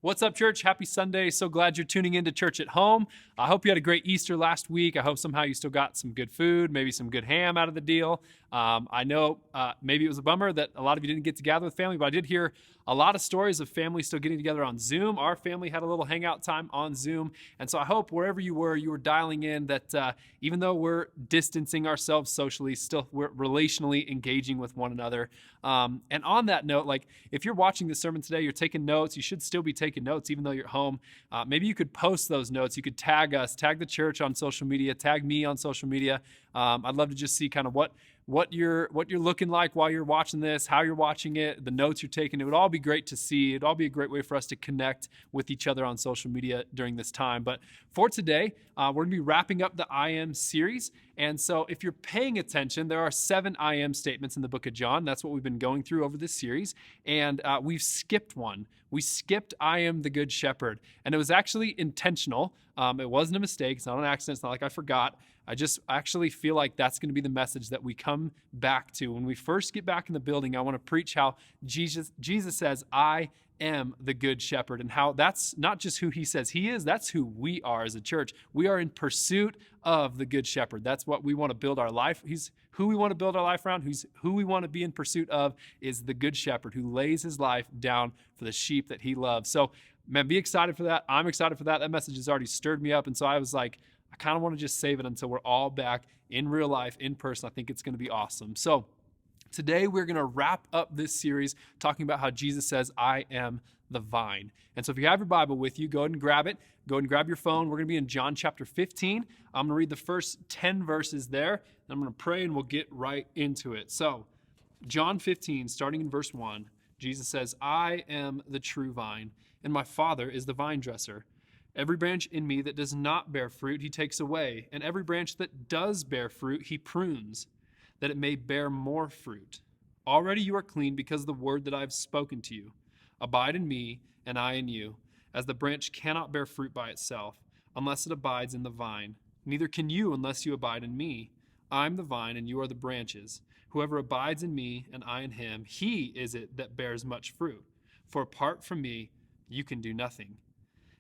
What's up, church? Happy Sunday. So glad you're tuning into Church at Home. I hope you had a great Easter last week. I hope somehow you still got some good food, maybe some good ham out of the deal. I know maybe it was a bummer that a lot of you didn't get to gather with family, but I did hear a lot of stories of families still getting together on Zoom. Our family had a little hangout time on Zoom. And so I hope wherever you were dialing in that even though we're distancing ourselves socially, still we're relationally engaging with one another. And on that note, like if you're watching this sermon today, you're taking notes, you should still be taking notes even though you're at home. Maybe you could post those notes. You could tag us, tag the church on social media, tag me on social media. I'd love to just see kind of what you're looking like while you're watching this, how you're watching it, the notes you're taking. It would all be great to see. It'd all be a great way for us to connect with each other on social media during this time. But for today, we're going to be wrapping up the I Am series. And so if you're paying attention, there are 7 I Am statements in the book of John. That's what we've been going through over this series. And we've skipped one. We skipped I Am the Good Shepherd. And it was actually intentional. It wasn't a mistake. It's not an accident. It's not like I forgot. I just actually feel like that's going to be the message that we come back to. When we first get back in the building, I want to preach how Jesus says, I am the good shepherd, and how that's not just who he says he is, that's who we are as a church. We are in pursuit of the good shepherd. That's what we want to build our life. He's who we want to build our life around. Who we want to be in pursuit of is the good shepherd who lays his life down for the sheep that he loves. So, man, be excited for that. I'm excited for that. That message has already stirred me up, and so I was like, I kind of want to just save it until we're all back in real life, in person. I think it's going to be awesome. So today we're going to wrap up this series talking about how Jesus says, I am the vine. And so if you have your Bible with you, go ahead and grab it. Go ahead and grab your phone. We're going to be in John chapter 15. I'm going to read the first 10 verses there. And I'm going to pray and we'll get right into it. So John 15, starting in verse 1, Jesus says, I am the true vine, and my Father is the vine dresser. Every branch in me that does not bear fruit, he takes away. And every branch that does bear fruit, he prunes, that it may bear more fruit. Already you are clean because of the word that I have spoken to you. Abide in me, and I in you. As the branch cannot bear fruit by itself, unless it abides in the vine. Neither can you unless you abide in me. I am the vine, and you are the branches. Whoever abides in me, and I in him, he is it that bears much fruit. For apart from me, you can do nothing.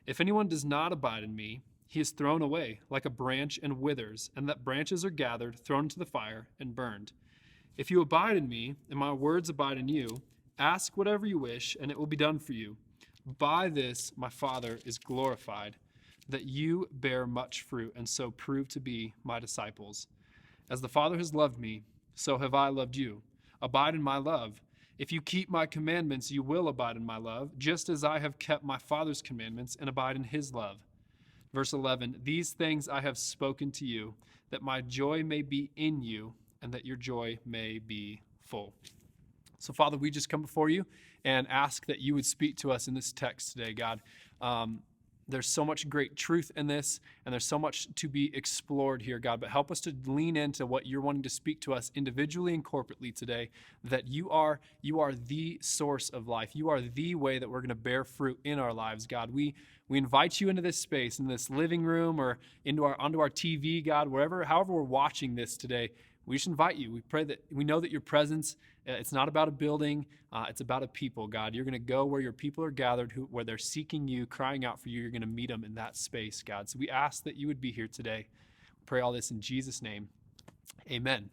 If anyone does not abide in me, he is thrown away like a branch and withers, and that branches are gathered, thrown into the fire, and burned. If you abide in me, and my words abide in you, ask whatever you wish, and it will be done for you. By this my Father is glorified, that you bear much fruit, and so prove to be my disciples. As the Father has loved me, so have I loved you. Abide in my love. If you keep my commandments, you will abide in my love, just as I have kept my Father's commandments and abide in his love. Verse 11, these things I have spoken to you, that my joy may be in you, and that your joy may be full. So, Father, we just come before you and ask that you would speak to us in this text today, God. There's so much great truth in this, and there's so much to be explored here, God. But help us to lean into what you're wanting to speak to us individually and corporately today, that you are the source of life. You are the way that we're going to bear fruit in our lives, God. We invite you into this space, in this living room, or onto our TV, God, however we're watching this today. We just invite you. We pray that we know that your presence, it's not about a building, it's about a people, God. You're going to go where your people are gathered, where they're seeking you, crying out for you. You're going to meet them in that space, God. So we ask that you would be here today. We pray all this in Jesus' name. Amen.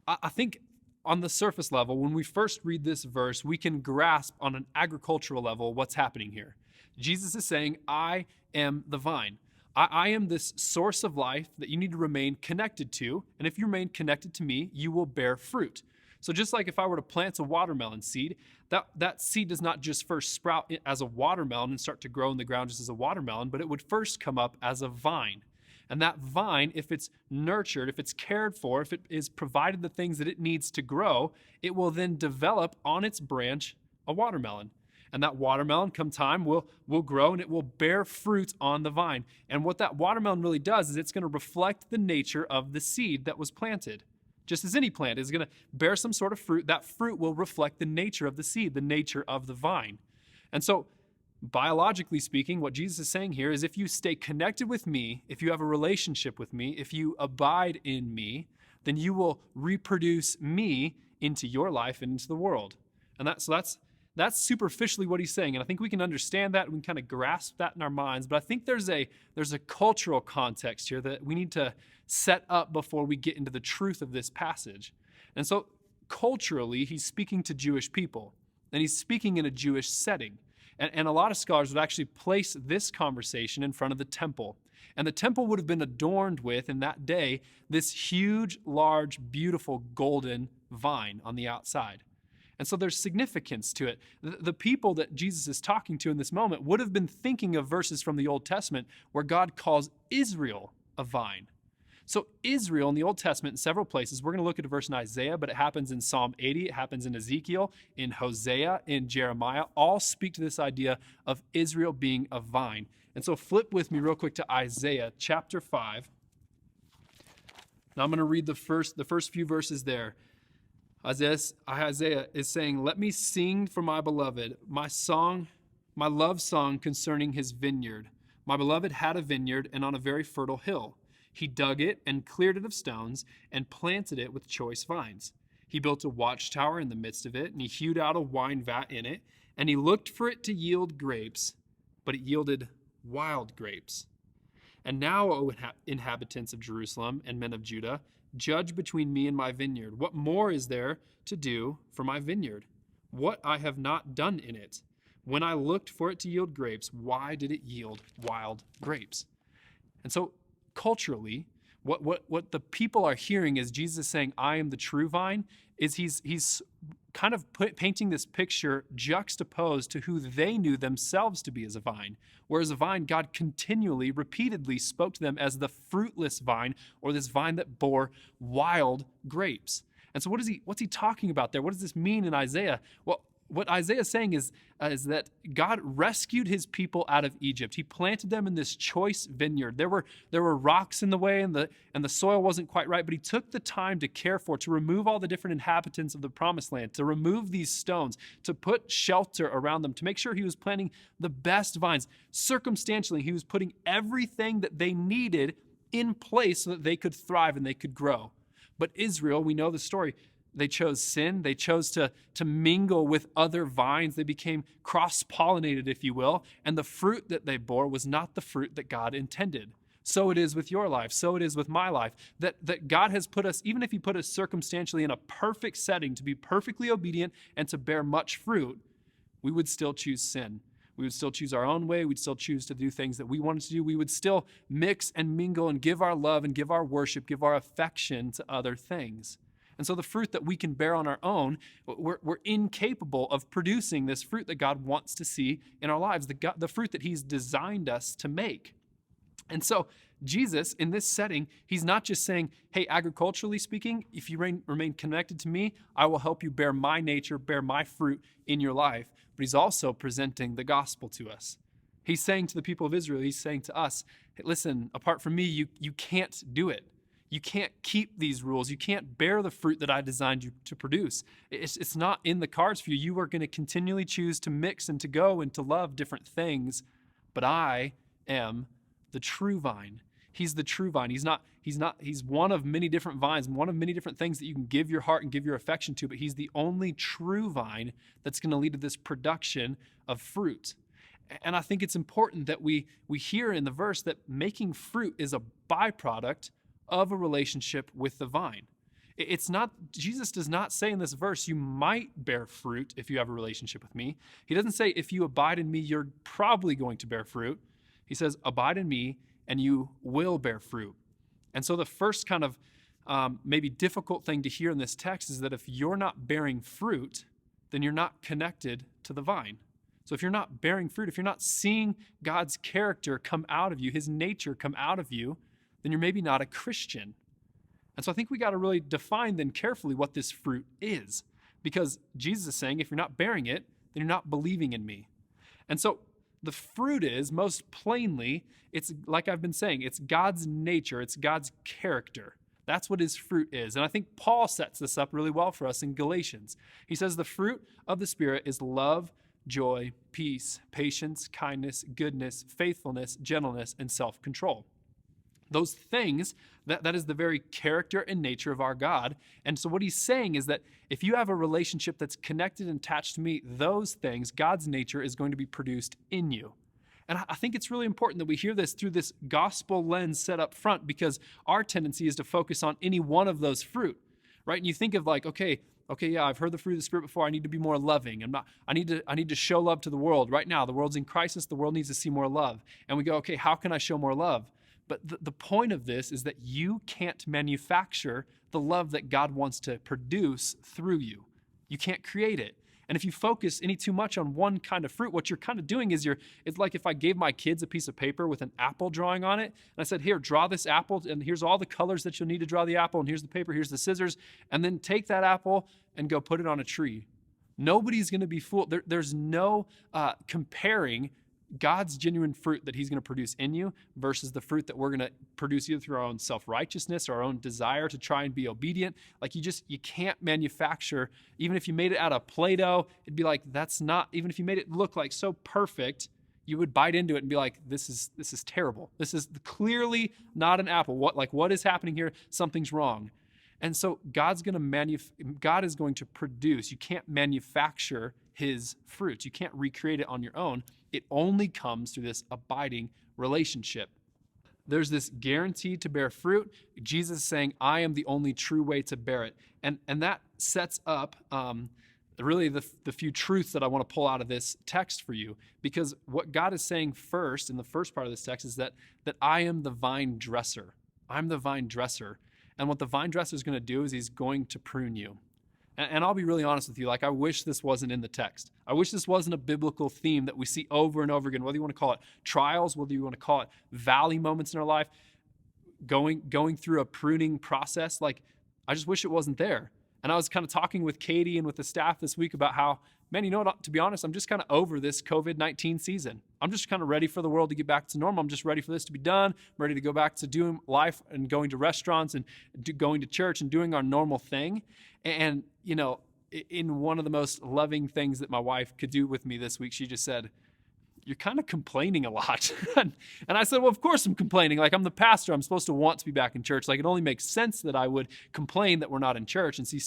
I think on the surface level, when we first read this verse, we can grasp on an agricultural level what's happening here. Jesus is saying, I am the vine. I am this source of life that you need to remain connected to. And if you remain connected to me, you will bear fruit. So just like if I were to plant a watermelon seed, that seed does not just first sprout as a watermelon and start to grow in the ground just as a watermelon, but it would first come up as a vine. And that vine, if it's nurtured, if it's cared for, if it is provided the things that it needs to grow, it will then develop on its branch a watermelon. And that watermelon, come time, will grow and it will bear fruit on the vine. And what that watermelon really does is it's going to reflect the nature of the seed that was planted. Just as any plant is going to bear some sort of fruit, that fruit will reflect the nature of the seed, the nature of the vine. And so, biologically speaking, what Jesus is saying here is if you stay connected with me, if you have a relationship with me, if you abide in me, then you will reproduce me into your life and into the world. And that's That's superficially what he's saying. And I think we can understand that. We can kind of grasp that in our minds. But I think there's a cultural context here that we need to set up before we get into the truth of this passage. And so culturally, he's speaking to Jewish people, and he's speaking in a Jewish setting. And a lot of scholars would actually place this conversation in front of the temple. And the temple would have been adorned with, in that day, this huge, large, beautiful golden vine on the outside. And so there's significance to it. The people that Jesus is talking to in this moment would have been thinking of verses from the Old Testament where God calls Israel a vine. So Israel in the Old Testament in several places, we're going to look at a verse in Isaiah, but it happens in Psalm 80, it happens in Ezekiel, in Hosea, in Jeremiah, all speak to this idea of Israel being a vine. And so flip with me real quick to Isaiah chapter 5. Now I'm going to read the first few verses there. Isaiah is saying, "Let me sing for my beloved, my love song concerning his vineyard. My beloved had a vineyard, and on a very fertile hill. He dug it and cleared it of stones and planted it with choice vines. He built a watchtower in the midst of it, and he hewed out a wine vat in it, and he looked for it to yield grapes, but it yielded wild grapes. And now, O inhabitants of Jerusalem and men of Judah, judge between me and my vineyard. What more is there to do for my vineyard? What I have not done in it? When I looked for it to yield grapes, why did it yield wild grapes?" And so culturally, what the people are hearing is Jesus saying, "I am the true vine," is he's kind of painting this picture juxtaposed to who they knew themselves to be as a vine. Whereas a vine, God continually, repeatedly spoke to them as the fruitless vine, or this vine that bore wild grapes. And so what's he talking about there? What does this mean in Isaiah? Well, what Isaiah is saying is that God rescued his people out of Egypt. He planted them in this choice vineyard. There were rocks in the way, and the soil wasn't quite right, but he took the time to care for, to remove all the different inhabitants of the promised land, to remove these stones, to put shelter around them, to make sure he was planting the best vines. Circumstantially, he was putting everything that they needed in place so that they could thrive and they could grow. But Israel, we know the story, they chose sin. They chose to mingle with other vines. They became cross-pollinated, if you will. And the fruit that they bore was not the fruit that God intended. So it is with your life. So it is with my life. That God has put us, even if he put us circumstantially in a perfect setting to be perfectly obedient and to bear much fruit, we would still choose sin. We would still choose our own way. We'd still choose to do things that we wanted to do. We would still mix and mingle and give our love and give our worship, give our affection to other things. And so the fruit that we can bear on our own, we're incapable of producing this fruit that God wants to see in our lives, the fruit that he's designed us to make. And so Jesus, in this setting, he's not just saying, hey, agriculturally speaking, if you remain connected to me, I will help you bear my nature, bear my fruit in your life. But he's also presenting the gospel to us. He's saying to the people of Israel, he's saying to us, hey, listen, apart from me, you can't do it. You can't keep these rules. You can't bear the fruit that I designed you to produce. It's not in the cards for you. You are going to continually choose to mix and to go and to love different things. But I am the true vine. He's the true vine. He's one of many different vines, one of many different things that you can give your heart and give your affection to, but he's the only true vine that's going to lead to this production of fruit. And I think it's important that we hear in the verse that making fruit is a byproduct of a relationship with the vine. It's not, Jesus does not say in this verse, you might bear fruit if you have a relationship with me. He doesn't say, if you abide in me, you're probably going to bear fruit. He says, abide in me and you will bear fruit. And so the first kind of maybe difficult thing to hear in this text is that if you're not bearing fruit, then you're not connected to the vine. So if you're not bearing fruit, if you're not seeing God's character come out of you, his nature come out of you, then you're maybe not a Christian. And so I think we got to really define then carefully what this fruit is, because Jesus is saying if you're not bearing it, then you're not believing in me. And so the fruit is, most plainly, it's like I've been saying, it's God's nature, it's God's character. That's what his fruit is. And I think Paul sets this up really well for us in Galatians. He says the fruit of the Spirit is love, joy, peace, patience, kindness, goodness, faithfulness, gentleness, and self-control. Those things, that is the very character and nature of our God. And so what he's saying is that if you have a relationship that's connected and attached to me, those things, God's nature, is going to be produced in you. And I think it's really important that we hear this through this gospel lens set up front, because our tendency is to focus on any one of those fruit, right? And you think of like, okay, yeah, I've heard the fruit of the Spirit before. I need to be more loving. I need to show love to the world. Right now, the world's in crisis. The world needs to see more love. And we go, okay, how can I show more love? But the point of this is that you can't manufacture the love that God wants to produce through you. You can't create it. And if you focus any too much on one kind of fruit, what you're kind of doing is it's like if I gave my kids a piece of paper with an apple drawing on it, and I said, here, draw this apple, and here's all the colors that you'll need to draw the apple, and here's the paper, here's the scissors, and then take that apple and go put it on a tree. Nobody's going to be fooled. There's no comparing God's genuine fruit that he's going to produce in you versus the fruit that we're going to produce either through our own self-righteousness or our own desire to try and be obedient. Like you can't manufacture, even if you made it out of Play-Doh, it'd be like, that's not, even if you made it look like so perfect, you would bite into it and be like, this is terrible. This is clearly not an apple. What is happening here? Something's wrong. And so God is going to produce. You can't manufacture his fruits. You can't recreate it on your own. It only comes through this abiding relationship. There's this guarantee to bear fruit. Jesus is saying, I am the only true way to bear it. And that sets up really the few truths that I want to pull out of this text for you. Because what God is saying first, in the first part of this text, is that I am the vine dresser. I'm the vine dresser. And what the vine dresser is going to do is he's going to prune you. And I'll be really honest with you, I wish this wasn't in the text. I wish this wasn't a biblical theme that we see over and over again, whether you want to call it trials, whether you want to call it valley moments in our life, going through a pruning process. I just wish it wasn't there. And I was kind of talking with Katie and with the staff this week about how, man, you know what, to be honest, I'm just kind of over this COVID-19 season. I'm just kind of ready for the world to get back to normal. I'm just ready for this to be done. I'm ready to go back to doing life and going to restaurants and going to church and doing our normal thing. And, in one of the most loving things that my wife could do with me this week, she just said, you're kind of complaining a lot. And I said, well, of course I'm complaining. I'm the pastor. I'm supposed to want to be back in church. It only makes sense that I would complain that we're not in church. And see,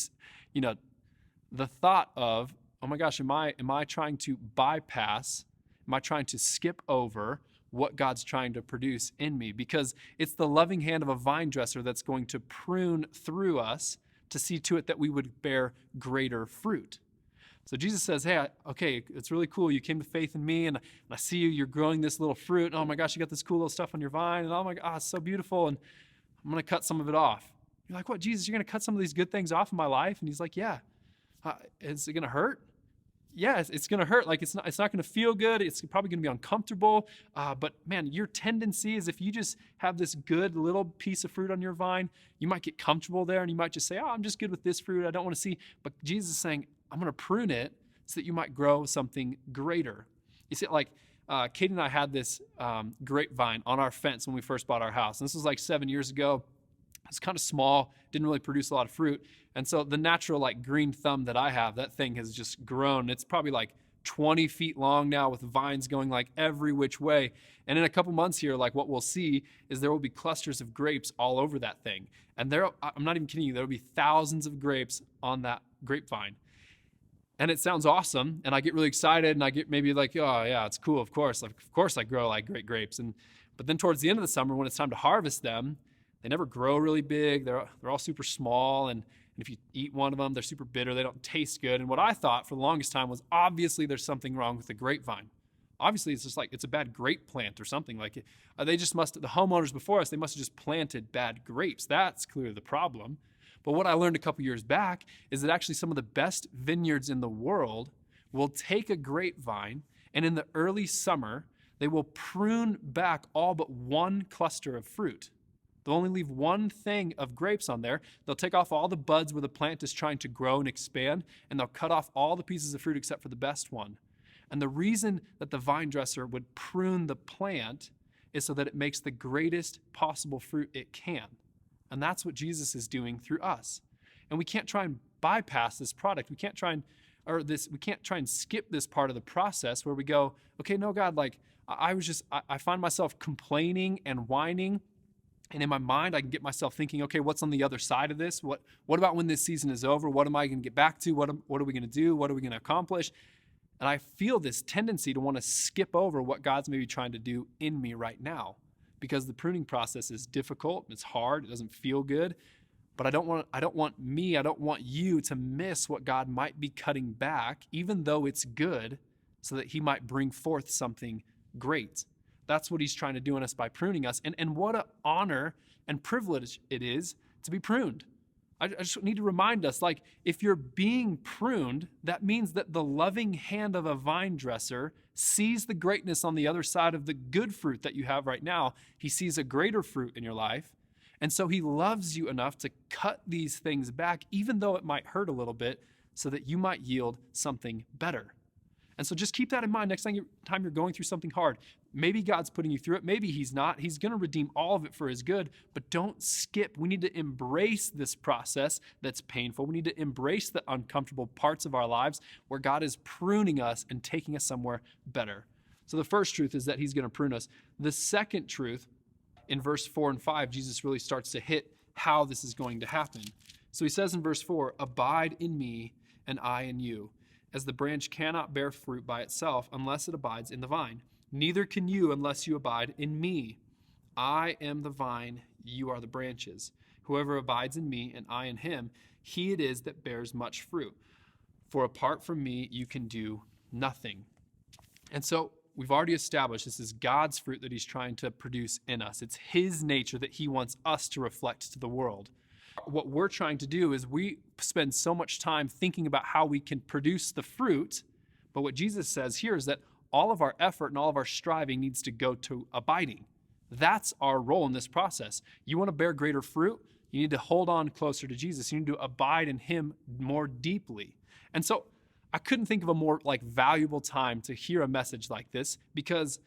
the thought of, oh my gosh, am I trying to bypass, am I trying to skip over what God's trying to produce in me? Because it's the loving hand of a vine dresser that's going to prune through us to see to it that we would bear greater fruit. So Jesus says, hey, okay, it's really cool. You came to faith in me, and I see you're growing this little fruit. And oh my gosh, you got this cool little stuff on your vine. And oh my gosh, it's so beautiful. And I'm going to cut some of it off. You're like, what, Jesus, you're going to cut some of these good things off in my life? And he's like, yeah. Is it going to hurt? Yeah, it's going to hurt. It's not going to feel good. It's probably going to be uncomfortable. But man, your tendency is, if you just have this good little piece of fruit on your vine, you might get comfortable there, and you might just say, oh, I'm just good with this fruit. I don't want to see. But Jesus is saying, I'm going to prune it so that you might grow something greater. You see, Katie and I had this grapevine on our fence when we first bought our house. And this was 7 years ago. It's kind of small, didn't really produce a lot of fruit. And so the natural green thumb that I have, that thing has just grown. It's probably 20 feet long now, with vines going every which way. And in a couple months here, what we'll see is there will be clusters of grapes all over that thing. And I'm not even kidding you, there will be thousands of grapes on that grapevine. And it sounds awesome. And I get really excited, and I get maybe oh yeah, it's cool. Of course I grow great grapes. But then towards the end of the summer, when it's time to harvest them, they never grow really big. They're all super small. And if you eat one of them, they're super bitter. They don't taste good. And what I thought for the longest time was, obviously there's something wrong with the grapevine. Obviously it's just it's a bad grape plant or something. The homeowners before us, they must have just planted bad grapes. That's clearly the problem. But what I learned a couple years back is that actually some of the best vineyards in the world will take a grapevine, and in the early summer, they will prune back all but one cluster of fruit. They'll only leave one thing of grapes on there. They'll take off all the buds where the plant is trying to grow and expand, and they'll cut off all the pieces of fruit except for the best one. And the reason that the vine dresser would prune the plant is so that it makes the greatest possible fruit it can. And that's what Jesus is doing through us. And we can't try and bypass this product. We can't try and skip this part of the process where we go, okay, no, God, I find myself complaining and whining And in my mind, I can get myself thinking, okay, what's on the other side of this? What about when this season is over? What am I going to get back to? What are we going to do? What are we going to accomplish? And I feel this tendency to want to skip over what God's maybe trying to do in me right now, because the pruning process is difficult, it's hard, it doesn't feel good. But I don't want you to miss what God might be cutting back, even though it's good, so that he might bring forth something great. That's what he's trying to do in us by pruning us. And what an honor and privilege it is to be pruned. I just need to remind us, like, if you're being pruned, that means that the loving hand of a vine dresser sees the greatness on the other side of the good fruit that you have right now. He sees a greater fruit in your life. And so he loves you enough to cut these things back, even though it might hurt a little bit, so that you might yield something better. And so just keep that in mind next time you're going through something hard. Maybe God's putting you through it. Maybe he's not. He's going to redeem all of it for his good, but don't skip. We need to embrace this process that's painful. We need to embrace the uncomfortable parts of our lives where God is pruning us and taking us somewhere better. So the first truth is that he's going to prune us. The second truth, in verse 4 and 5, Jesus really starts to hit how this is going to happen. So he says in verse 4, "Abide in me and I in you. As the branch cannot bear fruit by itself unless it abides in the vine, neither can you unless you abide in me. I am the vine, you are the branches. Whoever abides in me and I in him, he it is that bears much fruit. For apart from me, you can do nothing." And so we've already established this is God's fruit that he's trying to produce in us. It's his nature that he wants us to reflect to the world. What we're trying to do is we spend so much time thinking about how we can produce the fruit, but what Jesus says here is that all of our effort and all of our striving needs to go to abiding. That's our role in this process. You want to bear greater fruit? You need to hold on closer to Jesus. You need to abide in him more deeply. And so I couldn't think of a more valuable time to hear a message like this, because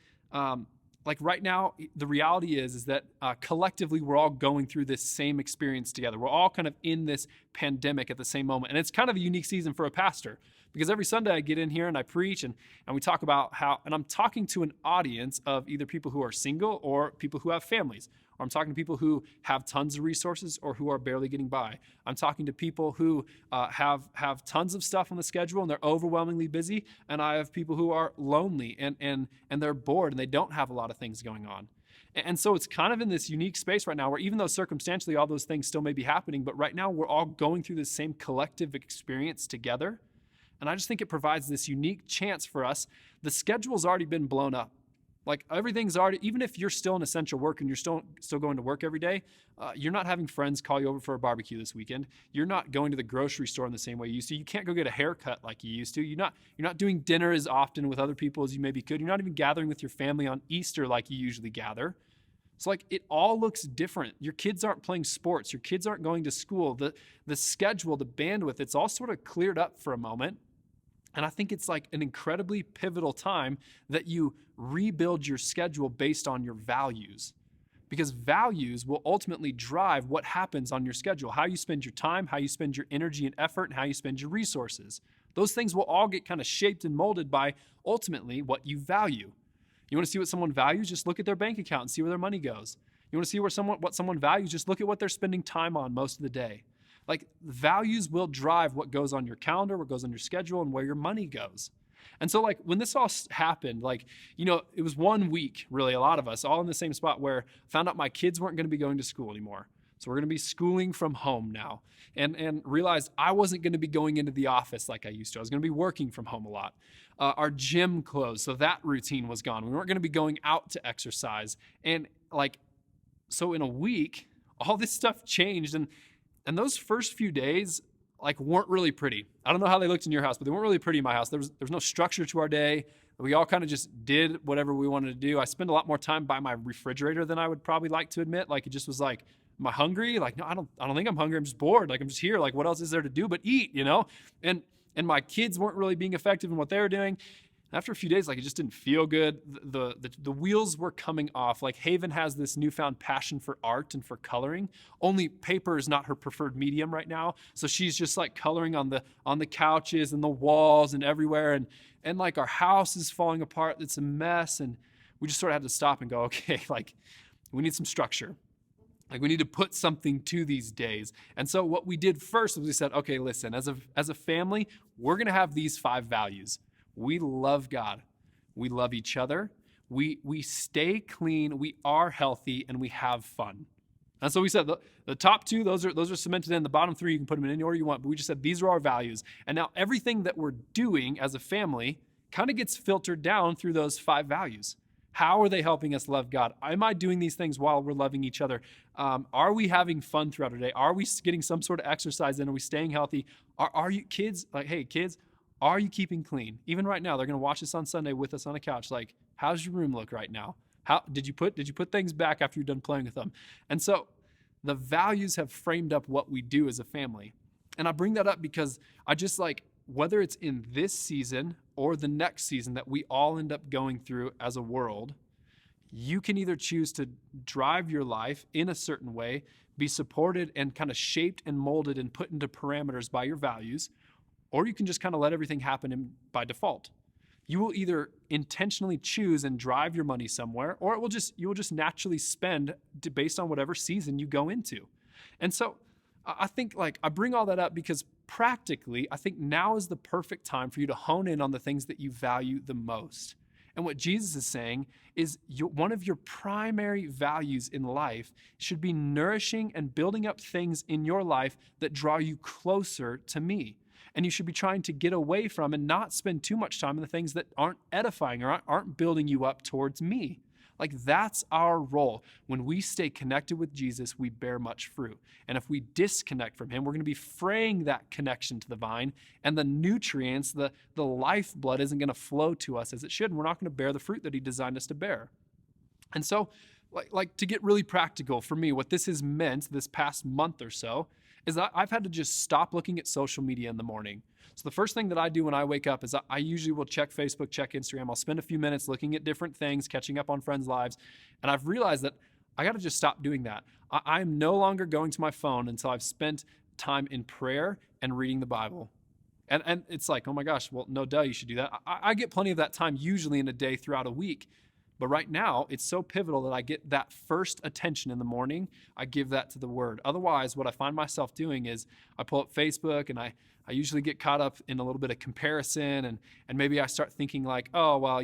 right now, the reality is that collectively we're all going through this same experience together. We're all kind of in this pandemic at the same moment. And it's kind of a unique season for a pastor, because every Sunday I get in here and I preach and we talk about and I'm talking to an audience of either people who are single or people who have families. Or I'm talking to people who have tons of resources or who are barely getting by. I'm talking to people who have tons of stuff on the schedule and they're overwhelmingly busy. And I have people who are lonely and they're bored and they don't have a lot of things going on. And so it's kind of in this unique space right now where even though circumstantially all those things still may be happening, but right now we're all going through this same collective experience together. And I just think it provides this unique chance for us. The schedule's already been blown up. Everything's already, even if you're still in essential work and you're still going to work every day, you're not having friends call you over for a barbecue this weekend. You're not going to the grocery store in the same way you used to. You can't go get a haircut like you used to. You're not doing dinner as often with other people as you maybe could. You're not even gathering with your family on Easter like you usually gather. So it all looks different. Your kids aren't playing sports. Your kids aren't going to school. The schedule, the bandwidth, it's all sort of cleared up for a moment. And I think it's an incredibly pivotal time that you rebuild your schedule based on your values, because values will ultimately drive what happens on your schedule, how you spend your time, how you spend your energy and effort, and how you spend your resources. Those things will all get kind of shaped and molded by ultimately what you value. You want to see what someone values? Just look at their bank account and see where their money goes. You want to see what someone values? Just look at what they're spending time on most of the day. Values will drive what goes on your calendar, what goes on your schedule, and where your money goes. And so when this all happened, it was 1 week, really, a lot of us all in the same spot where I found out my kids weren't going to be going to school anymore. So we're going to be schooling from home now, and realized I wasn't going to be going into the office like I used to. I was going to be working from home a lot. Our gym closed, so that routine was gone. We weren't going to be going out to exercise. And so in a week, all this stuff changed. And those first few days, weren't really pretty. I don't know how they looked in your house, but they weren't really pretty in my house. There was no structure to our day. We all kind of just did whatever we wanted to do. I spent a lot more time by my refrigerator than I would probably like to admit. It just was am I hungry? No, I don't think I'm hungry. I'm just bored. I'm just here. What else is there to do but eat, And my kids weren't really being effective in what they were doing. After a few days, it just didn't feel good. The wheels were coming off. Haven has this newfound passion for art and for coloring. Only paper is not her preferred medium right now. So she's just coloring on the couches and the walls and everywhere. And our house is falling apart. It's a mess. And we just sort of had to stop and go, okay, we need some structure. Like we need to put something to these days. And so what we did first was we said, okay, listen, as a family, we're going to have these 5 values. We love God. We love each other. We stay clean, we are healthy, and we have fun. And so we said the top 2, those are cemented in. The bottom 3, you can put them in any order you want, but we just said these are our values. And now everything that we're doing as a family kind of gets filtered down through those 5 values. How are they helping us love God? Am I doing these things while we're loving each other? Are we having fun throughout our day? Are we getting some sort of exercise in? Are we staying healthy? Are you kids, like, hey, kids, are you keeping clean? Even right now, they're going to watch this on Sunday with us on a couch. Like, how's your room look right now? How did you put things back after you're done playing with them? And so the values have framed up what we do as a family. And I bring that up because I just like, whether it's in this season or the next season that we all end up going through as a world, you can either choose to drive your life in a certain way, be supported and kind of shaped and molded and put into parameters by your values, or you can just kind of let everything happen by default. You will either intentionally choose and drive your money somewhere, or you will just naturally spend based on whatever season you go into. And so I think like I bring all that up because practically, I think now is the perfect time for you to hone in on the things that you value the most. And what Jesus is saying is one of your primary values in life should be nourishing and building up things in your life that draw you closer to me. And you should be trying to get away from and not spend too much time on the things that aren't edifying or aren't building you up towards me. Like that's our role. When we stay connected with Jesus, we bear much fruit. And if we disconnect from him, we're going to be fraying that connection to the vine, and the nutrients, the lifeblood isn't going to flow to us as it should. And we're not going to bear the fruit that he designed us to bear. And so like to get really practical for me, what this has meant this past month or so is that I've had to just stop looking at social media in the morning. So the first thing that I do when I wake up is I usually will check Facebook, check Instagram. I'll spend a few minutes looking at different things, catching up on friends' lives. And I've realized that I got to just stop doing that. I'm no longer going to my phone until I've spent time in prayer and reading the Bible. And it's like, oh my gosh, well, no duh, you should do that. I get plenty of that time usually in a day throughout a week. But right now, it's so pivotal that I get that first attention in the morning. I give that to the Word. Otherwise, what I find myself doing is I pull up Facebook and I usually get caught up in a little bit of comparison and maybe I start thinking like, oh, well,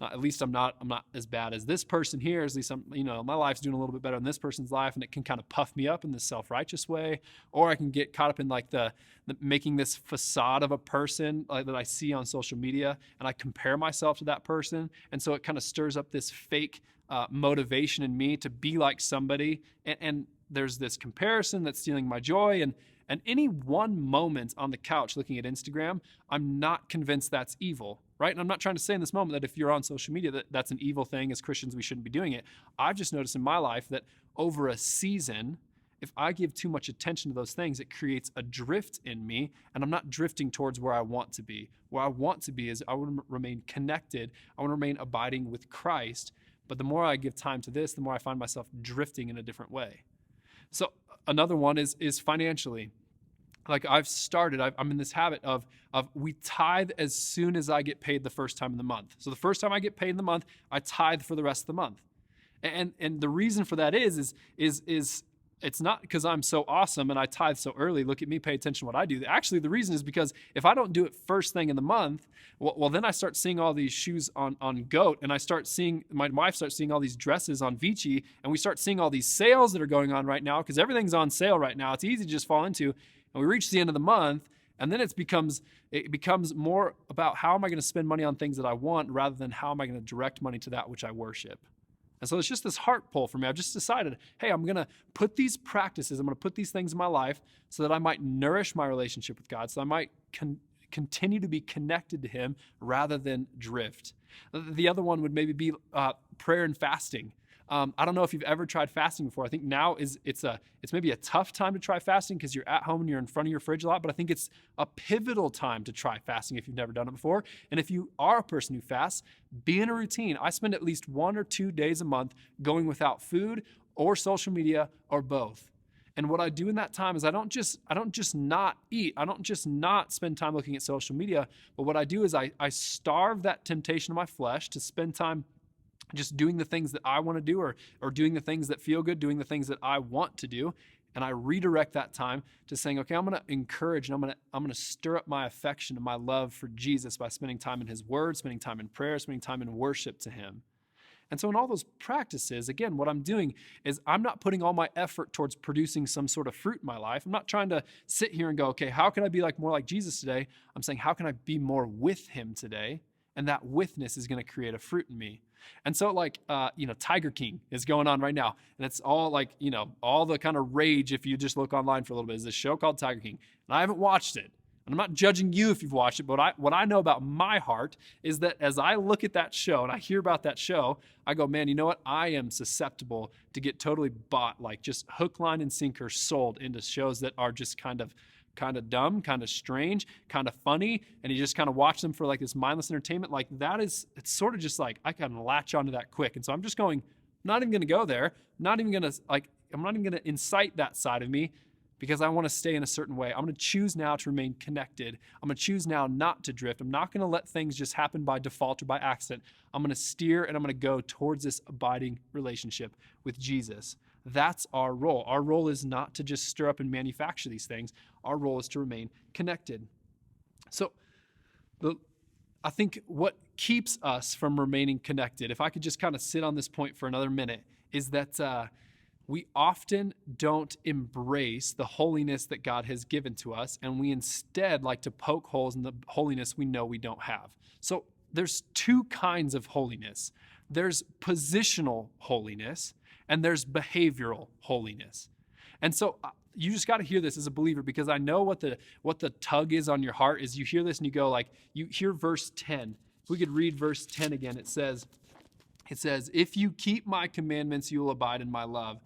at least I'm not as bad as this person here. At least my life's doing a little bit better than this person's life, and it can kind of puff me up in this self-righteous way. Or I can get caught up in like the making this facade of a person like, that I see on social media, and I compare myself to that person, and so it kind of stirs up this fake motivation in me to be like somebody, and there's this comparison that's stealing my joy, and any one moment on the couch looking at Instagram, I'm not convinced that's evil, right? And I'm not trying to say in this moment that if you're on social media that's an evil thing. As Christians, we shouldn't be doing it. I've just noticed in my life that over a season, if I give too much attention to those things, it creates a drift in me, and I'm not drifting towards where I want to be. Where I want to be is I want to remain connected. I want to remain abiding with Christ. But the more I give time to this, the more I find myself drifting in a different way. So another one is financially. Like I'm in this habit of we tithe as soon as I get paid the first time in the month. So the first time I get paid in the month, I tithe for the rest of the month. And the reason for that is it's not because I'm so awesome and I tithe so early. Look at me, pay attention to what I do. Actually, the reason is because if I don't do it first thing in the month, well then I start seeing all these shoes on GOAT, and my wife starts seeing all these dresses on Vici, and we start seeing all these sales that are going on right now because everything's on sale right now. It's easy to just fall into. And we reach the end of the month, and then it becomes more about how am I going to spend money on things that I want rather than how am I going to direct money to that which I worship. And so it's just this heart pull for me. I've just decided, hey, I'm going to put these practices, I'm going to put these things in my life so that I might nourish my relationship with God, so I might continue to be connected to him rather than drift. The other one would maybe be prayer and fasting. I don't know if you've ever tried fasting before. I think now it's maybe a tough time to try fasting because you're at home and you're in front of your fridge a lot, but I think it's a pivotal time to try fasting if you've never done it before. And if you are a person who fasts, be in a routine. I spend at least 1 or 2 days a month going without food or social media or both. And what I do in that time is I don't just not eat. I don't just not spend time looking at social media, but what I do is I starve that temptation of my flesh to spend time just doing the things that I want to do, or doing the things that feel good, doing the things that I want to do. And I redirect that time to saying, okay, I'm going to encourage and I'm going to stir up my affection and my love for Jesus by spending time in his word, spending time in prayer, spending time in worship to him. And so in all those practices, again, what I'm doing is I'm not putting all my effort towards producing some sort of fruit in my life. I'm not trying to sit here and go, okay, how can I be more like Jesus today? I'm saying, how can I be more with him today? And that witness is going to create a fruit in me. And so Tiger King is going on right now. And it's all all the kind of rage, if you just look online for a little bit, is this show called Tiger King. And I haven't watched it. And I'm not judging you if you've watched it, but what I know about my heart is that as I look at that show and I hear about that show, I go, man, you know what? I am susceptible to get totally bought, like just hook, line, and sinker sold into shows that are just kind of dumb, kind of strange, kind of funny, and you just kind of watch them for like this mindless entertainment. Like it's sort of just like I can latch onto that quick. And so I'm just going, I'm not even going to go there. I'm not even going to incite that side of me, because I want to stay in a certain way. I'm going to choose now to remain connected. I'm going to choose now not to drift. I'm not going to let things just happen by default or by accident. I'm going to steer and I'm going to go towards this abiding relationship with Jesus. That's our role. Our role is not to just stir up and manufacture these things. Our role is to remain connected. So I think what keeps us from remaining connected, if I could just kind of sit on this point for another minute, is that we often don't embrace the holiness that God has given to us, and we instead like to poke holes in the holiness we know we don't have. So there's two kinds of holiness. There's positional holiness, and there's behavioral holiness. And so you just got to hear this as a believer, because I know what the tug is on your heart is you hear this and you go you hear verse 10. If we could read verse 10 again, it says, if you keep my commandments, you will abide in my love.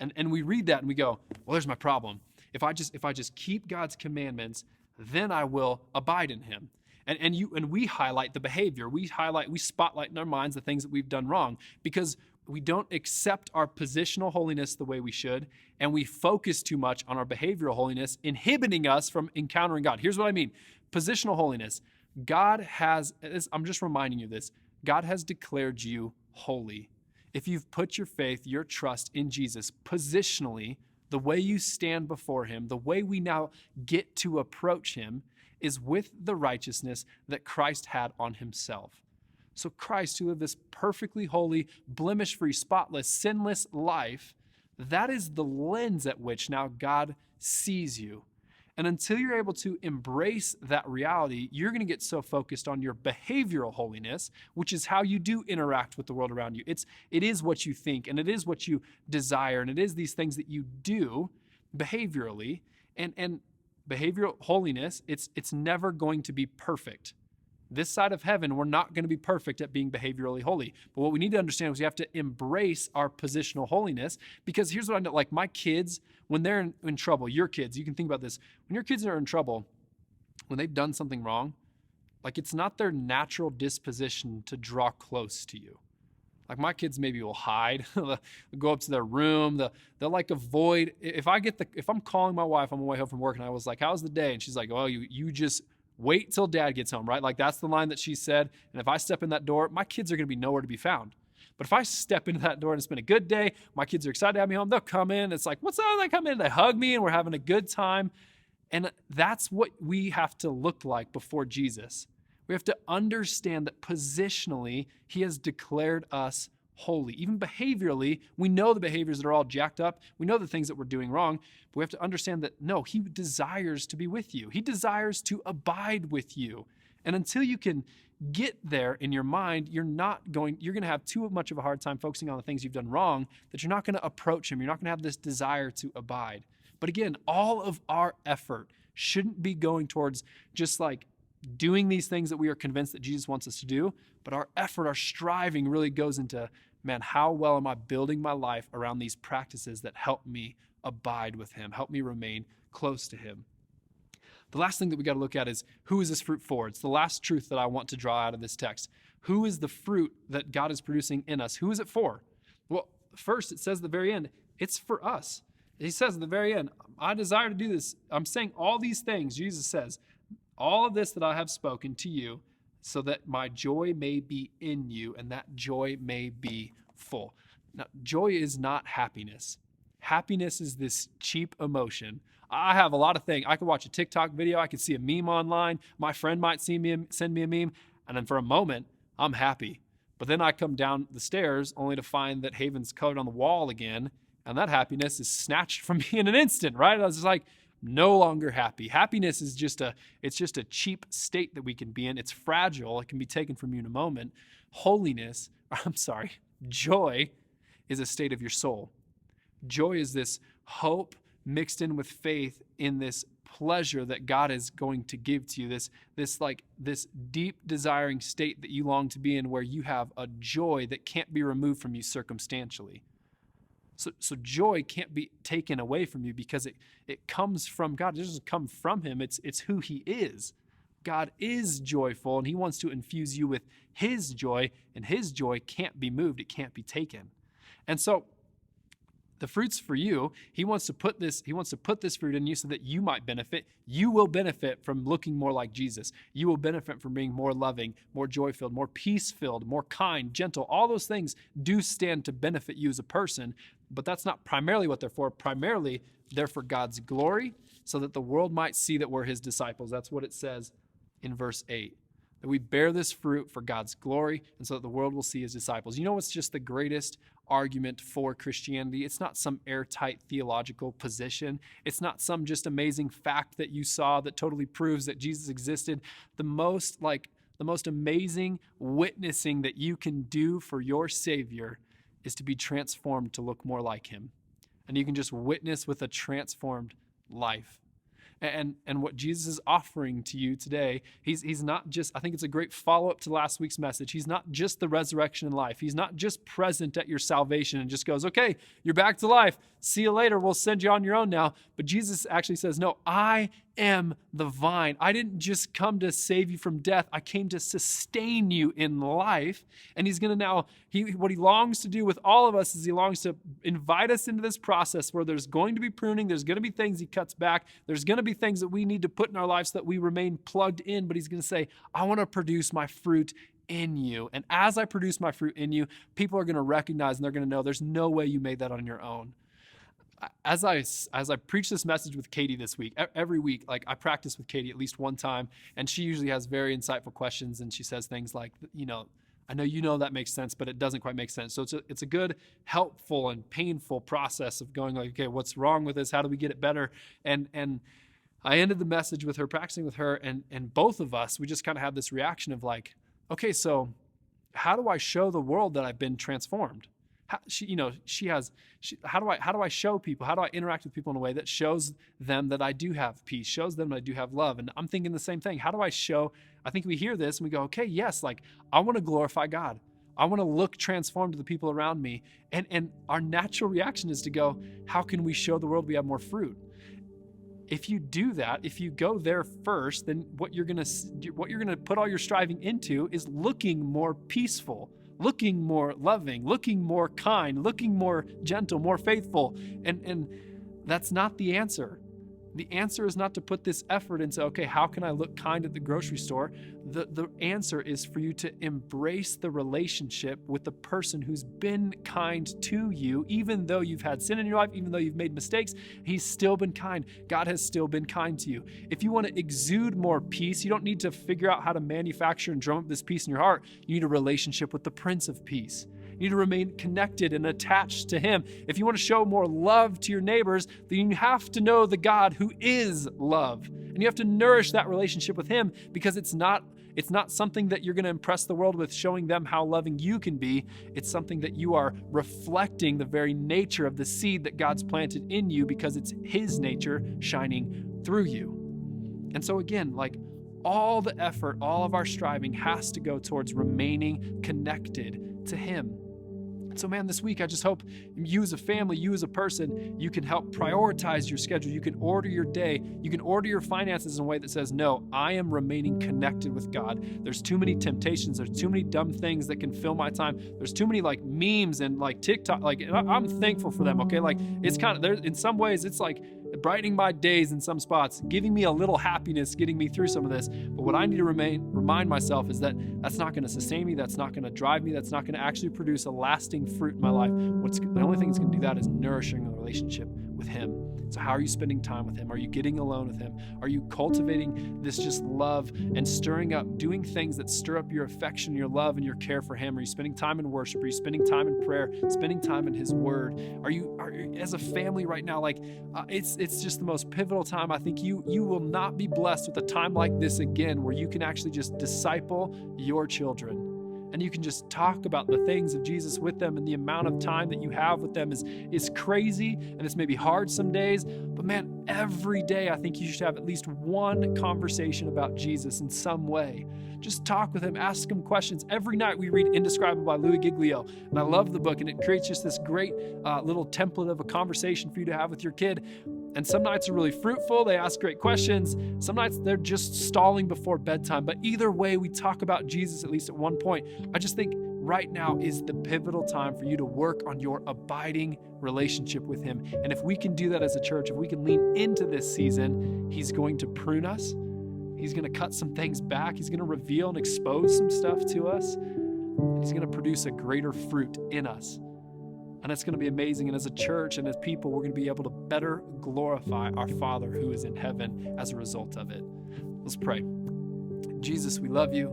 And we read that and we go, well, there's my problem. If I just keep God's commandments, then I will abide in him. And we highlight the behavior. We spotlight in our minds the things that we've done wrong, because we don't accept our positional holiness the way we should, and we focus too much on our behavioral holiness, inhibiting us from encountering God. Here's what I mean. Positional holiness. I'm just reminding you of this. God has declared you holy. If you've put your faith, your trust in Jesus, positionally, the way you stand before him, the way we now get to approach him, is with the righteousness that Christ had on himself. So Christ, who lived this perfectly holy, blemish-free, spotless, sinless life, that is the lens at which now God sees you. And until you're able to embrace that reality, you're going to get so focused on your behavioral holiness, which is how you do interact with the world around you. It is what you think, and it is what you desire, and it is these things that you do behaviorally. And behavioral holiness, it's never going to be perfect. This side of heaven, we're not going to be perfect at being behaviorally holy. But what we need to understand is we have to embrace our positional holiness, because here's what I know. Like my kids, when they're in trouble, your kids, you can think about this. When your kids are in trouble, when they've done something wrong, like it's not their natural disposition to draw close to you. Like my kids maybe will hide, they'll go up to their room, they'll like avoid. If I'm calling my wife on my way home from work and I was like, how's the day? And she's like, oh, you just wait till dad gets home, right? Like that's the line that she said. And if I step in that door, my kids are going to be nowhere to be found. But if I step into that door and it's been a good day, my kids are excited to have me home, they'll come in. It's like, what's up? They come in, they hug me, and we're having a good time. And that's what we have to look like before Jesus. We have to understand that positionally, he has declared us holy. Even behaviorally, we know the behaviors that are all jacked up. We know the things that we're doing wrong, but we have to understand that, no, he desires to be with you. He desires to abide with you. And until you can get there in your mind, you're going to have too much of a hard time focusing on the things you've done wrong, that you're not going to approach him. You're not going to have this desire to abide. But again, all of our effort shouldn't be going towards just like doing these things that we are convinced that Jesus wants us to do, but our effort, our striving really goes into, man, how well am I building my life around these practices that help me abide with him, help me remain close to him. The last thing that we got to look at is, who is this fruit for? It's the last truth that I want to draw out of this text. Who is the fruit that God is producing in us? Who is it for? Well, first it says at the very end, it's for us. He says at the very end, I desire to do this. I'm saying all these things, Jesus says, all of this that I have spoken to you, so that my joy may be in you and that joy may be full. Now, joy is not happiness. Happiness is this cheap emotion. I have a lot of things. I could watch a TikTok video. I could see a meme online. My friend might send me a meme. And then for a moment, I'm happy. But then I come down the stairs only to find that Haven's colored on the wall again. And that happiness is snatched from me in an instant, right? I was just like, no longer happy. Happiness is just a cheap state that we can be in. It's fragile. It can be taken from you in a moment. Joy is a state of your soul. Joy is this hope mixed in with faith in this pleasure that God is going to give to you, this deep desiring state that you long to be in, where you have a joy that can't be removed from you circumstantially. So joy can't be taken away from you because it comes from God. It doesn't come from him. It's who he is. God is joyful, and he wants to infuse you with his joy, and his joy can't be moved. It can't be taken. And so the fruit's for you. He wants to put this fruit in you so that you might benefit. You will benefit from looking more like Jesus. You will benefit from being more loving, more joy-filled, more peace-filled, more kind, gentle. All those things do stand to benefit you as a person, but that's not primarily what they're for. Primarily, they're for God's glory, so that the world might see that we're his disciples. That's what it says in verse 8. That we bear this fruit for God's glory, and so that the world will see his disciples. You know what's just the greatest argument for Christianity? It's not some airtight theological position. It's not some just amazing fact that you saw that totally proves that Jesus existed. The most amazing witnessing that you can do for your Savior is to be transformed to look more like him. And you can just witness with a transformed life. And what Jesus is offering to you today, he's not just, I think it's a great follow-up to last week's message. He's not just the resurrection in life. He's not just present at your salvation and just goes, okay, you're back to life. See you later. We'll send you on your own now. But Jesus actually says, no, I am the vine. I didn't just come to save you from death. I came to sustain you in life. And he's going to now, what he longs to do with all of us is he longs to invite us into this process where there's going to be pruning. There's going to be things he cuts back. There's going to be things that we need to put in our lives so that we remain plugged in. But he's going to say, I want to produce my fruit in you. And as I produce my fruit in you, people are going to recognize and they're going to know there's no way you made that on your own. As I preach this message with Katie this week, every week, like I practice with Katie at least one time, and she usually has very insightful questions, and she says things like, I know that makes sense, but it doesn't quite make sense. So it's a good, helpful, and painful process of going like, okay, what's wrong with this? How do we get it better? And I ended the message with her, practicing with her, and both of us, we just kind of have this reaction of like, okay, so how do I show the world that I've been transformed? How do I show people? How do I interact with people in a way that shows them that I do have peace, shows them that I do have love? And I'm thinking the same thing. How do I show? I think we hear this and we go, okay, yes, like I want to glorify God. I want to look transformed to the people around me. And our natural reaction is to go, how can we show the world we have more fruit? If you do that, if you go there first, then what you're going to put all your striving into is looking more peaceful, looking more loving, looking more kind, looking more gentle, more faithful. And that's not the answer. The answer is not to put this effort into, okay, how can I look kind at the grocery store? The answer is for you to embrace the relationship with the person who's been kind to you, even though you've had sin in your life, even though you've made mistakes, he's still been kind. God has still been kind to you. If you want to exude more peace, you don't need to figure out how to manufacture and drum up this peace in your heart. You need a relationship with the Prince of Peace. You need to remain connected and attached to him. If you want to show more love to your neighbors, then you have to know the God who is love. And you have to nourish that relationship with him, because it's not something that you're going to impress the world with, showing them how loving you can be. It's something that you are reflecting the very nature of the seed that God's planted in you, because it's his nature shining through you. And so again, like all the effort, all of our striving has to go towards remaining connected to him. So man, this week, I just hope you as a family, you as a person, you can help prioritize your schedule. You can order your day. You can order your finances in a way that says, no, I am remaining connected with God. There's too many temptations. There's too many dumb things that can fill my time. There's too many like memes and like TikTok. Like, and I'm thankful for them. Okay. Like it's kind of there in some ways, it's like brightening my days in some spots, giving me a little happiness, getting me through some of this. But what I need to remind myself is that that's not going to sustain me. That's not going to drive me. That's not going to actually produce a lasting fruit in my life. The only thing that's going to do that is nourishing a relationship with Him. So how are you spending time with Him? Are you getting alone with Him? Are you cultivating this just love and stirring up, doing things that stir up your affection, your love, and your care for Him? Are you spending time in worship? Are you spending time in prayer? Spending time in His Word? Are you as a family right now? It's just the most pivotal time. I think you will not be blessed with a time like this again, where you can actually just disciple your children. And you can just talk about the things of Jesus with them, and the amount of time that you have with them is crazy, and it's maybe hard some days, but man, every day I think you should have at least one conversation about Jesus in some way. Just talk with Him, ask Him questions. Every night we read Indescribable by Louis Giglio, and I love the book, and it creates just this great little template of a conversation for you to have with your kid. And some nights are really fruitful. They ask great questions. Some nights they're just stalling before bedtime. But either way, we talk about Jesus at least at one point. I just think right now is the pivotal time for you to work on your abiding relationship with Him. And if we can do that as a church, if we can lean into this season, He's going to prune us. He's going to cut some things back. He's going to reveal and expose some stuff to us. And He's going to produce a greater fruit in us. And it's going to be amazing. And as a church and as people, we're going to be able to better glorify our Father who is in heaven as a result of it. Let's pray. Jesus, we love you.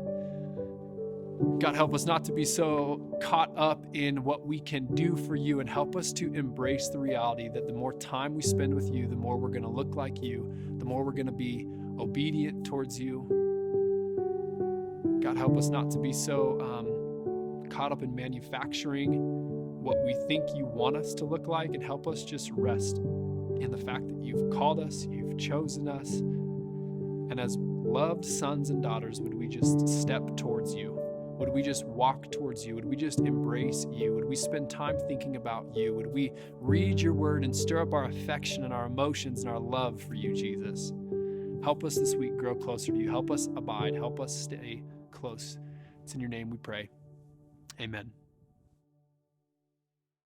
God, help us not to be so caught up in what we can do for you, and help us to embrace the reality that the more time we spend with you, the more we're going to look like you, the more we're going to be obedient towards you. God, help us not to be so caught up in manufacturing what we think you want us to look like, and help us just rest in the fact that you've called us, you've chosen us, and as loved sons and daughters, would we just step towards you? Would we just walk towards you? Would we just embrace you? Would we spend time thinking about you? Would we read your word and stir up our affection and our emotions and our love for you, Jesus? Help us this week grow closer to you. Help us abide. Help us stay close. It's in your name we pray. Amen.